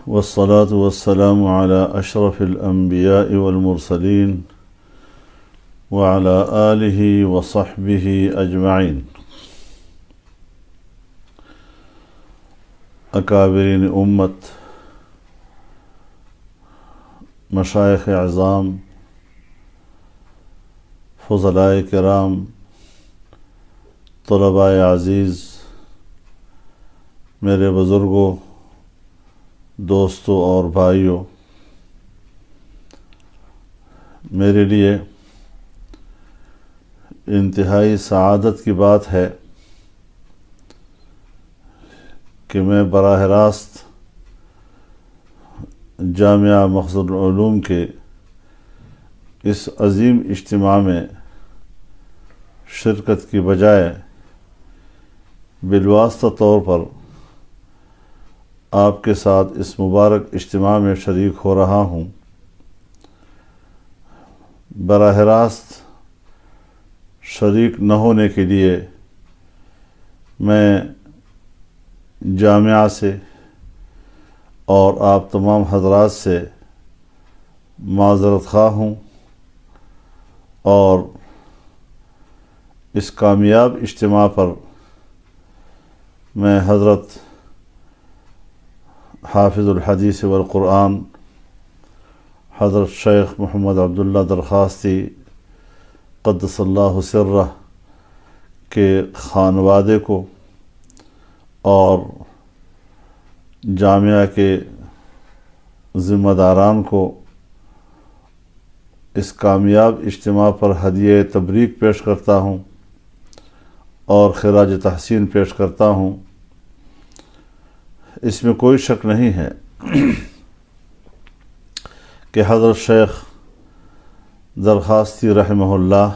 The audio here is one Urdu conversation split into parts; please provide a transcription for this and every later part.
والصلاة والسلام على أشرف الأنبياء والمرسلين وعلى آله وصحبه أجمعين. اکابرین امت، مشائخ اعظام، فضلائے کرام، طلباء عزیز، میرے بزرگوں، دوستوں اور بھائیوں، میرے لیے انتہائی سعادت کی بات ہے کہ میں براہ راست جامعہ مخزن العلوم کے اس عظیم اجتماع میں شرکت کی بجائے بالواسطہ طور پر آپ کے ساتھ اس مبارک اجتماع میں شریک ہو رہا ہوں. براہ راست شریک نہ ہونے کے لیے میں جامعہ سے اور آپ تمام حضرات سے معذرت خواہ ہوں اور اس کامیاب اجتماع پر میں حضرت حافظ الحدیث والقرآن حضرت شیخ محمد عبداللہ درخواستی قدس اللہ سرہ کے خانوادے کو اور جامعہ کے ذمہ داران کو اس کامیاب اجتماع پر ہدیہ تبریک پیش کرتا ہوں اور خراج تحسین پیش کرتا ہوں. اس میں کوئی شک نہیں ہے کہ حضرت شیخ درخواستی رحمہ اللہ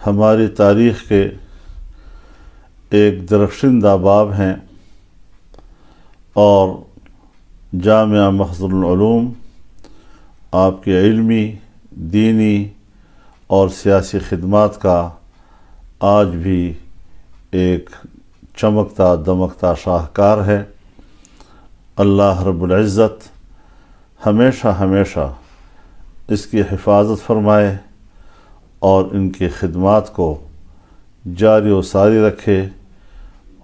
ہماری تاریخ کے ایک درخشندہ باب ہیں اور جامعہ مخزن العلوم آپ کے علمی، دینی اور سیاسی خدمات کا آج بھی ایک چمکتا دمکتا شاہکار ہے. اللہ رب العزت ہمیشہ ہمیشہ اس کی حفاظت فرمائے اور ان کی خدمات کو جاری و ساری رکھے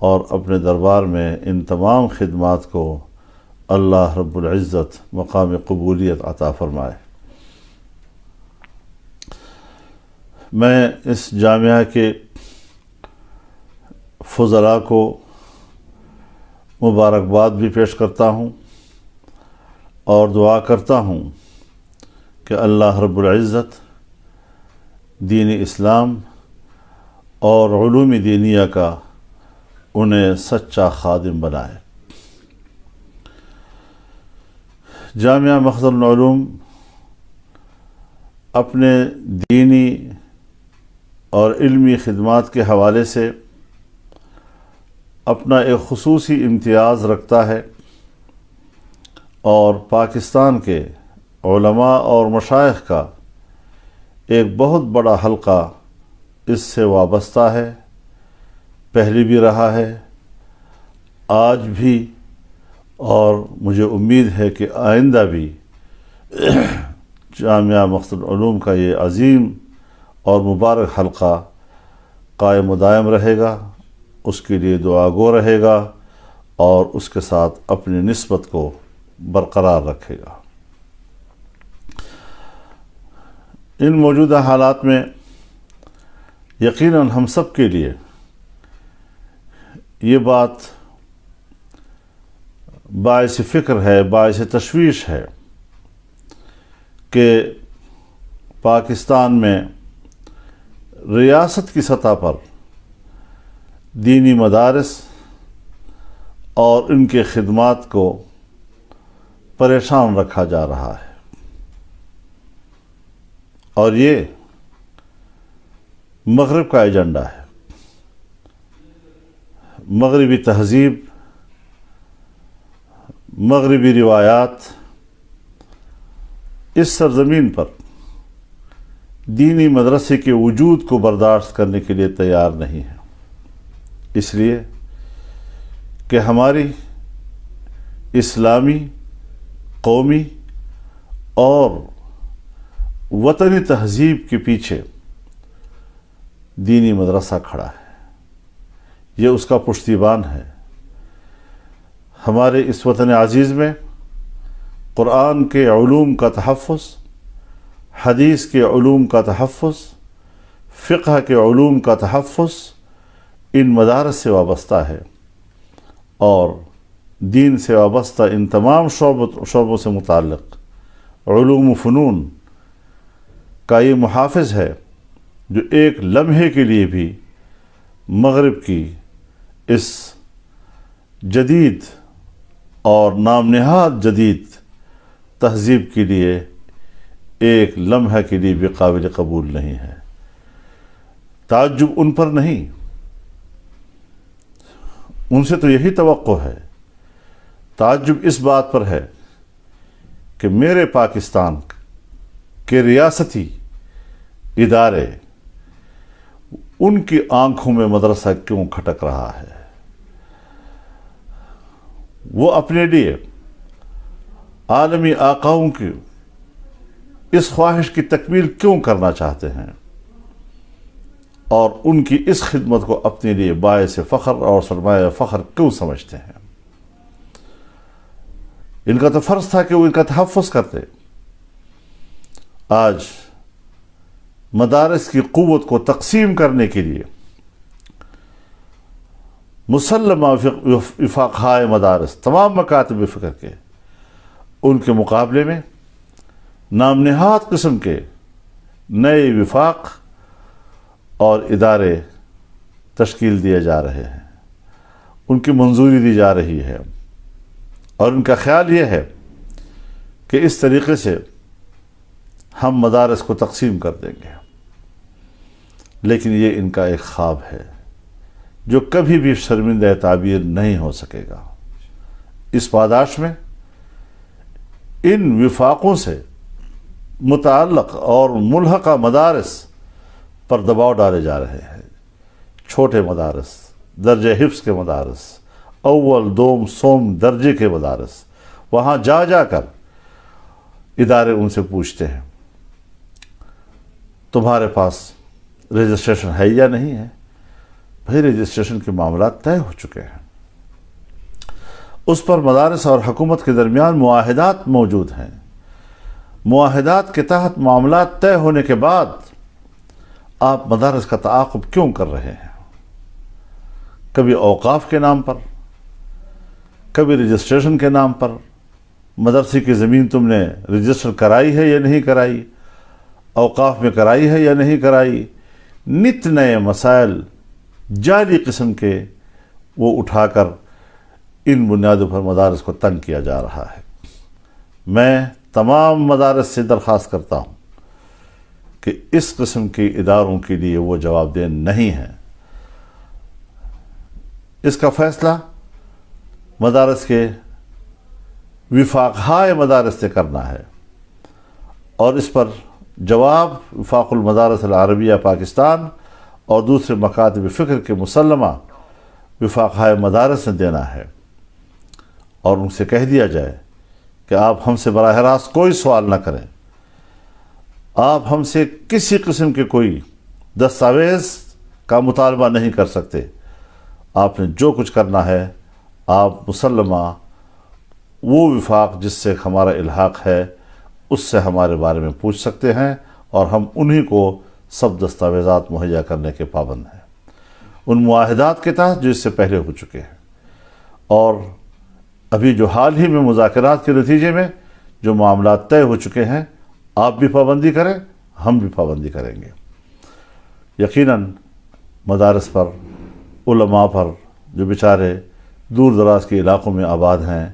اور اپنے دربار میں ان تمام خدمات کو اللہ رب العزت مقام قبولیت عطا فرمائے. میں اس جامعہ کے فضلاء کو مبارکباد بھی پیش کرتا ہوں اور دعا کرتا ہوں کہ اللہ رب العزت دین اسلام اور علوم دینیہ کا انہیں سچا خادم بنائے. جامعہ مخزن العلوم اپنے دینی اور علمی خدمات کے حوالے سے اپنا ایک خصوصی امتیاز رکھتا ہے اور پاکستان کے علماء اور مشائخ کا ایک بہت بڑا حلقہ اس سے وابستہ ہے. پہلے بھی رہا ہے، آج بھی، اور مجھے امید ہے کہ آئندہ بھی جامعہ مخزن العلوم کا یہ عظیم اور مبارک حلقہ قائم و دائم رہے گا، اس کے لیے دعا گو رہے گا اور اس کے ساتھ اپنی نسبت کو برقرار رکھے گا. ان موجودہ حالات میں یقیناً ہم سب کے لیے یہ بات باعث فکر ہے، باعث تشویش ہے کہ پاکستان میں ریاست کی سطح پر دینی مدارس اور ان کے خدمات کو پریشان رکھا جا رہا ہے، اور یہ مغرب کا ایجنڈا ہے. مغربی تہذیب، مغربی روایات اس سرزمین پر دینی مدرسے کے وجود کو برداشت کرنے کے لیے تیار نہیں ہے، اس لیے کہ ہماری اسلامی، قومی اور وطنی تہذیب کے پیچھے دینی مدرسہ کھڑا ہے، یہ اس کا پشتیبان ہے۔ ہمارے اس وطن عزیز میں قرآن کے علوم کا تحفظ، حدیث کے علوم کا تحفظ، فقہ کے علوم کا تحفظ ان مدارس سے وابستہ ہے، اور دین سے وابستہ ان تمام شعبوں سے متعلق علوم و فنون کا یہ محافظ ہے جو ایک لمحے کے لیے بھی مغرب کی اس جدید اور نام نہاد جدید تہذیب کے لیے ایک لمحہ کے لیے بھی قابل قبول نہیں ہے۔ تعجب ان پر نہیں، ان سے تو یہی توقع ہے، تعجب اس بات پر ہے کہ میرے پاکستان کے ریاستی ادارے، ان کی آنکھوں میں مدرسہ کیوں کھٹک رہا ہے؟ وہ اپنے لیے عالمی آقاؤں کی اس خواہش کی تکمیل کیوں کرنا چاہتے ہیں، اور ان کی اس خدمت کو اپنے لیے باعث فخر اور سرمایہ فخر کیوں سمجھتے ہیں؟ ان کا تو فرض تھا کہ وہ ان کا تحفظ کرتے۔ آج مدارس کی قوت کو تقسیم کرنے کے لیے مسلمہ وفاقہائے مدارس، تمام مکاتب فکر کے، ان کے مقابلے میں نام نہاد قسم کے نئے وفاق اور ادارے تشکیل دیے جا رہے ہیں، ان کی منظوری دی جا رہی ہے، اور ان کا خیال یہ ہے کہ اس طریقے سے ہم مدارس کو تقسیم کر دیں گے، لیکن یہ ان کا ایک خواب ہے جو کبھی بھی شرمندہ تعبیر نہیں ہو سکے گا۔ اس پاداش میں ان وفاقوں سے متعلق اور ملحقہ مدارس پر دباؤ ڈالے جا رہے ہیں۔ چھوٹے مدارس، درجہ حفظ کے مدارس، اول دوم سوم درجے کے مدارس، وہاں جا جا کر ادارے ان سے پوچھتے ہیں تمہارے پاس رجسٹریشن ہے یا نہیں ہے؟ بھائی رجسٹریشن کے معاملات طے ہو چکے ہیں، اس پر مدارس اور حکومت کے درمیان معاہدات موجود ہیں، معاہدات کے تحت معاملات طے ہونے کے بعد آپ مدارس کا تعاقب کیوں کر رہے ہیں؟ کبھی اوقاف کے نام پر، کبھی رجسٹریشن کے نام پر، مدرسے کی زمین تم نے رجسٹر کرائی ہے یا نہیں کرائی، اوقاف میں کرائی ہے یا نہیں کرائی، نت نئے مسائل جعلی قسم کے وہ اٹھا کر ان بنیادوں پر مدارس کو تنگ کیا جا رہا ہے۔ میں تمام مدارس سے درخواست کرتا ہوں کہ اس قسم کے اداروں کے لیے وہ جواب دہ نہیں ہیں۔ اس کا فیصلہ مدارس کے وفاقہائے مدارس سے کرنا ہے، اور اس پر جواب وفاق المدارس العربیہ پاکستان اور دوسرے مکاتب فکر کے مسلمہ وفاقہائے مدارس نے دینا ہے، اور ان سے کہہ دیا جائے کہ آپ ہم سے براہ راست کوئی سوال نہ کریں، آپ ہم سے کسی قسم کے کوئی دستاویز کا مطالبہ نہیں کر سکتے، آپ نے جو کچھ کرنا ہے آپ مسلمہ وہ وفاق جس سے ہمارا الحاق ہے اس سے ہمارے بارے میں پوچھ سکتے ہیں، اور ہم انہی کو سب دستاویزات مہیا کرنے کے پابند ہیں، ان معاہدات کے تحت جو اس سے پہلے ہو چکے ہیں، اور ابھی جو حال ہی میں مذاکرات کے نتیجے میں جو معاملات طے ہو چکے ہیں، آپ بھی پابندی کریں، ہم بھی پابندی کریں گے۔ یقیناً مدارس پر، علماء پر جو بیچارے دور دراز کے علاقوں میں آباد ہیں،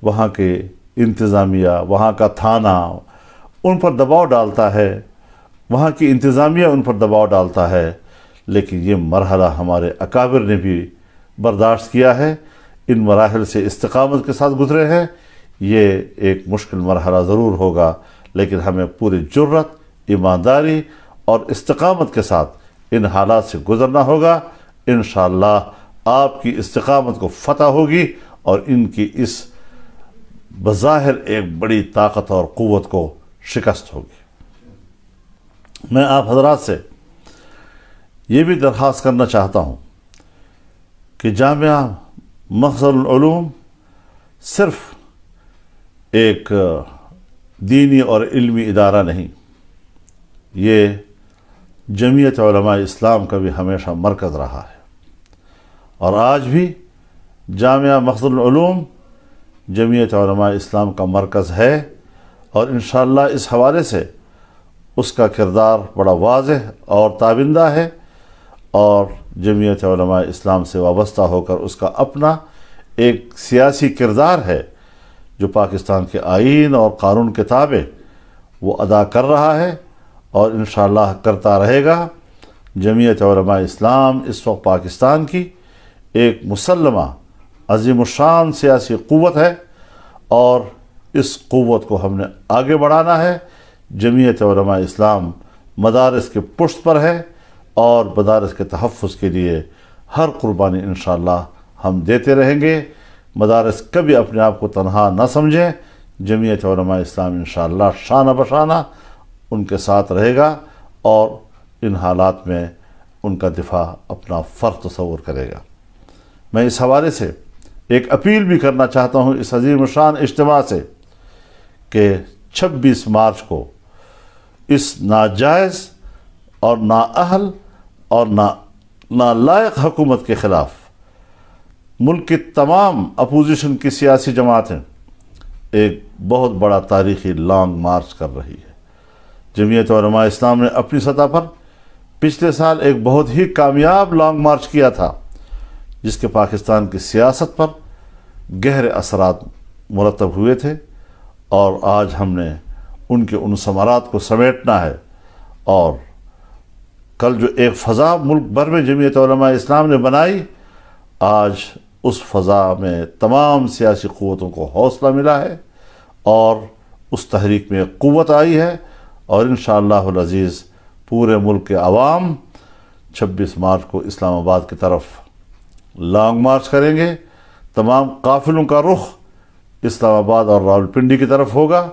وہاں کے انتظامیہ، وہاں کا تھانہ ان پر دباؤ ڈالتا ہے، وہاں کی انتظامیہ ان پر دباؤ ڈالتا ہے، لیکن یہ مرحلہ ہمارے اکابر نے بھی برداشت کیا ہے، ان مراحل سے استقامت کے ساتھ گزرے ہیں۔ یہ ایک مشکل مرحلہ ضرور ہوگا، لیکن ہمیں پوری جرت، ایمانداری اور استقامت کے ساتھ ان حالات سے گزرنا ہوگا۔ انشاءاللہ آپ کی استقامت کو فتح ہوگی، اور ان کی اس بظاہر ایک بڑی طاقت اور قوت کو شکست ہوگی۔ میں آپ حضرات سے یہ بھی درخواست کرنا چاہتا ہوں کہ جامعہ مخزن العلوم صرف ایک دینی اور علمی ادارہ نہیں، یہ جمعیت علماء اسلام کا بھی ہمیشہ مرکز رہا ہے، اور آج بھی جامعہ مخزن العلوم جمعیت علماء اسلام کا مرکز ہے، اور انشاءاللہ اس حوالے سے اس کا کردار بڑا واضح اور تابندہ ہے، اور جمعیت علماء اسلام سے وابستہ ہو کر اس کا اپنا ایک سیاسی کردار ہے جو پاکستان کے آئین اور قانون کے تابع وہ ادا کر رہا ہے اور انشاءاللہ کرتا رہے گا۔ جمعیت علماء اسلام اس وقت پاکستان کی ایک مسلمہ عظیم الشان سیاسی قوت ہے، اور اس قوت کو ہم نے آگے بڑھانا ہے۔ جمعیت علماء اسلام مدارس کے پشت پر ہے، اور مدارس کے تحفظ کے لیے ہر قربانی انشاءاللہ ہم دیتے رہیں گے۔ مدارس کبھی اپنے آپ کو تنہا نہ سمجھیں، جمعیت علماء اسلام انشاءاللہ شانہ بشانہ ان کے ساتھ رہے گا، اور ان حالات میں ان کا دفاع اپنا فرض تصور کرے گا۔ میں اس حوالے سے ایک اپیل بھی کرنا چاہتا ہوں اس عظیم الشان اجتماع سے کہ 26 مارچ کو اس ناجائز اور نااہل اور نالائق حکومت کے خلاف ملک کی تمام اپوزیشن کی سیاسی جماعتیں ایک بہت بڑا تاریخی لانگ مارچ کر رہی ہے۔ جمعیت علماء اسلام نے اپنی سطح پر پچھلے سال ایک بہت ہی کامیاب لانگ مارچ کیا تھا، جس کے پاکستان کی سیاست پر گہرے اثرات مرتب ہوئے تھے، اور آج ہم نے ان کے ان ثمرات کو سمیٹنا ہے، اور کل جو ایک فضا ملک بھر میں جمعیت علماء اسلام نے بنائی، آج اس فضا میں تمام سیاسی قوتوں کو حوصلہ ملا ہے، اور اس تحریک میں ایک قوت آئی ہے، اور انشاءاللہ العزیز پورے ملک کے عوام 26 مارچ کو اسلام آباد کی طرف لانگ مارچ کریں گے۔ تمام قافلوں کا رخ اسلام آباد اور راولپنڈی کی طرف ہوگا،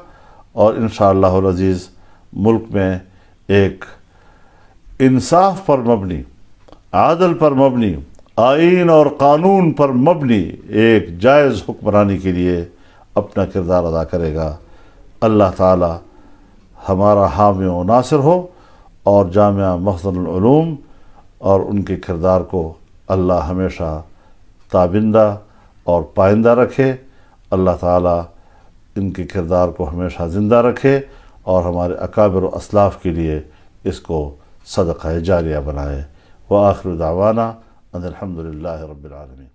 اور انشاءاللہ العزیز ملک میں ایک انصاف پر مبنی، عادل پر مبنی، آئین اور قانون پر مبنی ایک جائز حکمرانی کے لیے اپنا کردار ادا کرے گا۔ اللہ تعالی ہمارا حامی و ناصر ہو، اور جامعہ مخزن العلوم اور ان کے کردار کو اللہ ہمیشہ تابندہ اور پائندہ رکھے۔ اللہ تعالی ان کے کردار کو ہمیشہ زندہ رکھے، اور ہمارے اکابر و اسلاف کے لیے اس کو صدقہ جاریہ بنائے۔ وآخر دعوانا ان الحمد للہ رب العالمین۔